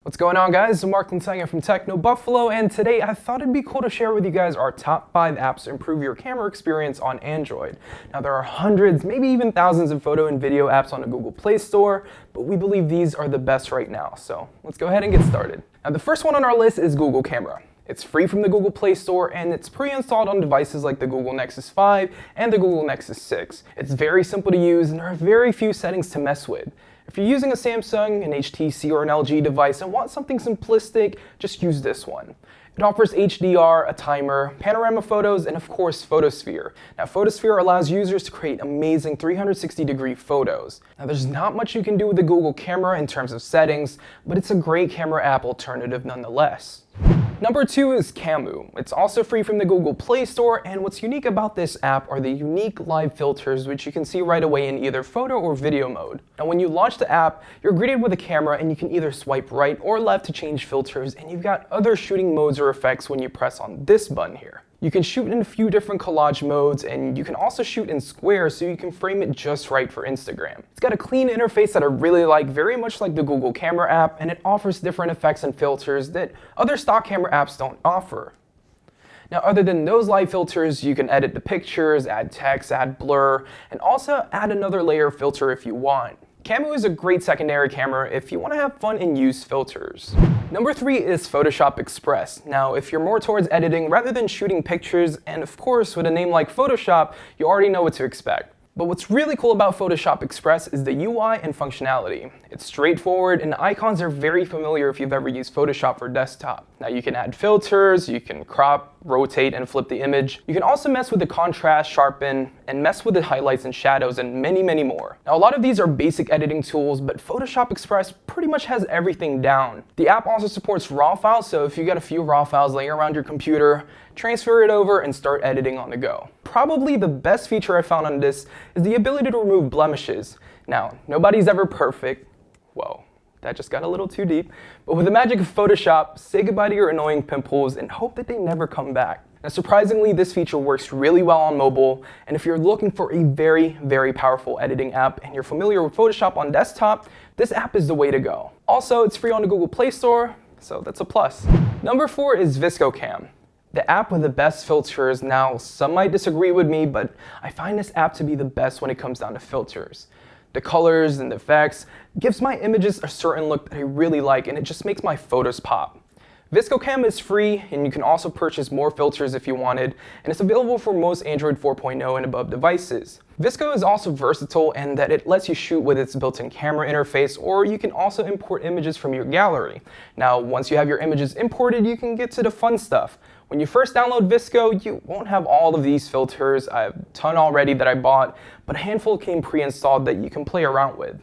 What's going on, guys? I'm Mark Linsanger from Techno Buffalo, and today I thought it'd be cool to share with you guys our top 5 apps to improve your camera experience on Android. Now, there are hundreds, maybe even thousands of photo and video apps on the Google Play Store, but we believe these are the best right now. So let's go ahead and get started. Now, the first one on our list is Google Camera. It's free from the Google Play Store, and it's pre-installed on devices like the Google Nexus 5 and the Google Nexus 6. It's very simple to use, and there are very few settings to mess with. If you're using a Samsung, an HTC, or an LG device and want something simplistic, just use this one. It offers HDR, a timer, panorama photos, and of course, Photosphere. Now, Photosphere allows users to create amazing 360-degree photos. Now, there's not much you can do with the Google camera in terms of settings, but it's a great camera app alternative nonetheless. Number 2 is Camu. It's also free from the Google Play Store, and what's unique about this app are the unique live filters, which you can see right away in either photo or video mode. Now, when you launch the app, you're greeted with a camera, and you can either swipe right or left to change filters, and you've got other shooting modes or effects when you press on this button here. You can shoot in a few different collage modes, and you can also shoot in squares so you can frame it just right for Instagram. It's got a clean interface that I really like, very much like the Google Camera app, and it offers different effects and filters that other stock camera apps don't offer. Now, other than those live filters, you can edit the pictures, add text, add blur, and also add another layer of filter if you want. Camu is a great secondary camera if you want to have fun and use filters. Number 3 is Photoshop Express. Now, if you're more towards editing rather than shooting pictures, and of course with a name like Photoshop, you already know what to expect. But what's really cool about Photoshop Express is the UI and functionality. It's straightforward, and the icons are very familiar if you've ever used Photoshop for desktop. Now, you can add filters, you can crop, rotate, and flip the image. You can also mess with the contrast, sharpen, and mess with the highlights and shadows, and many, many more. Now, a lot of these are basic editing tools, but Photoshop Express pretty much has everything down. The app also supports RAW files, so if you got a few RAW files laying around your computer, transfer it over and start editing on the go. Probably the best feature I found on this is the ability to remove blemishes. Now, nobody's ever perfect. Whoa, that just got a little too deep. But with the magic of Photoshop, say goodbye to your annoying pimples and hope that they never come back. Now, surprisingly, this feature works really well on mobile, and if you're looking for a very, very powerful editing app and you're familiar with Photoshop on desktop, this app is the way to go. Also, it's free on the Google Play Store, so that's a plus. Number 4 is ViscoCam. The app with the best filters. Now, some might disagree with me, but I find this app to be the best when it comes down to filters. The colors and the effects gives my images a certain look that I really like, and it just makes my photos pop. ViscoCam is free, and you can also purchase more filters if you wanted, and it's available for most Android 4.0 and above devices. Visco is also versatile in that it lets you shoot with its built-in camera interface, or you can also import images from your gallery. Now, once you have your images imported, you can get to the fun stuff. When you first download Visco, you won't have all of these filters. I have a ton already that I bought, but a handful came pre-installed that you can play around with.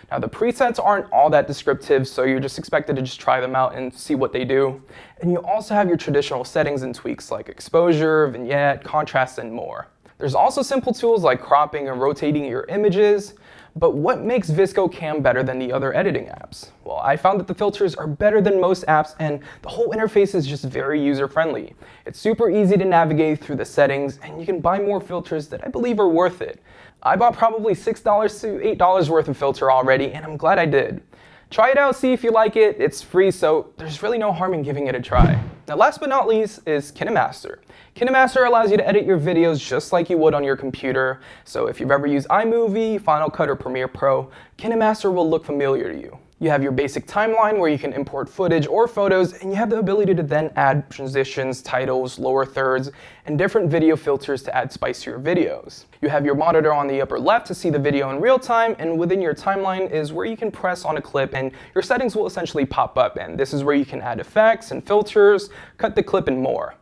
Now, the presets aren't all that descriptive, so you're just expected to just try them out and see what they do. And you also have your traditional settings and tweaks like exposure, vignette, contrast, and more. There's also simple tools like cropping and rotating your images. But what makes ViscoCam better than the other editing apps? Well, I found that the filters are better than most apps, and the whole interface is just very user-friendly. It's super easy to navigate through the settings, and you can buy more filters that I believe are worth it. I bought probably $6 to $8 worth of filter already, and I'm glad I did. Try it out, see if you like it. It's free, so there's really no harm in giving it a try. Now, last but not least is KineMaster. KineMaster allows you to edit your videos just like you would on your computer. So if you've ever used iMovie, Final Cut, or Premiere Pro, KineMaster will look familiar to you. You have your basic timeline where you can import footage or photos, and you have the ability to then add transitions, titles, lower thirds, and different video filters to add spice to your videos. You have your monitor on the upper left to see the video in real time, and within your timeline is where you can press on a clip and your settings will essentially pop up, and this is where you can add effects and filters, cut the clip, and more.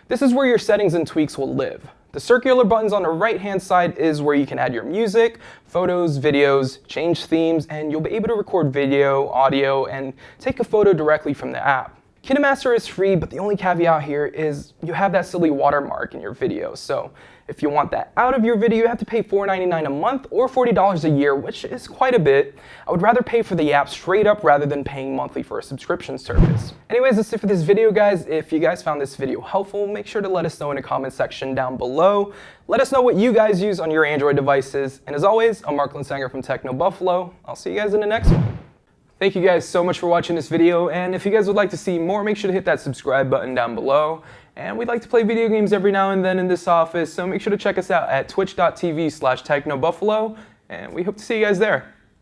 This is where your settings and tweaks will live. The circular buttons on the right-hand side is where you can add your music, photos, videos, change themes, and you'll be able to record video, audio, and take a photo directly from the app. KineMaster is free, but the only caveat here is you have that silly watermark in your video. So if you want that out of your video, you have to pay $4.99 a month or $40 a year, which is quite a bit. I would rather pay for the app straight up rather than paying monthly for a subscription service. Anyways, that's it for this video, guys. If you guys found this video helpful, make sure to let us know in the comment section down below. Let us know what you guys use on your Android devices. And as always, I'm Mark Linsanger from Techno Buffalo. I'll see you guys in the next one. Thank you guys so much for watching this video, and if you guys would like to see more, make sure to hit that subscribe button down below. And we'd like to play video games every now and then in this office, so make sure to check us out at twitch.tv/technobuffalo, and we hope to see you guys there.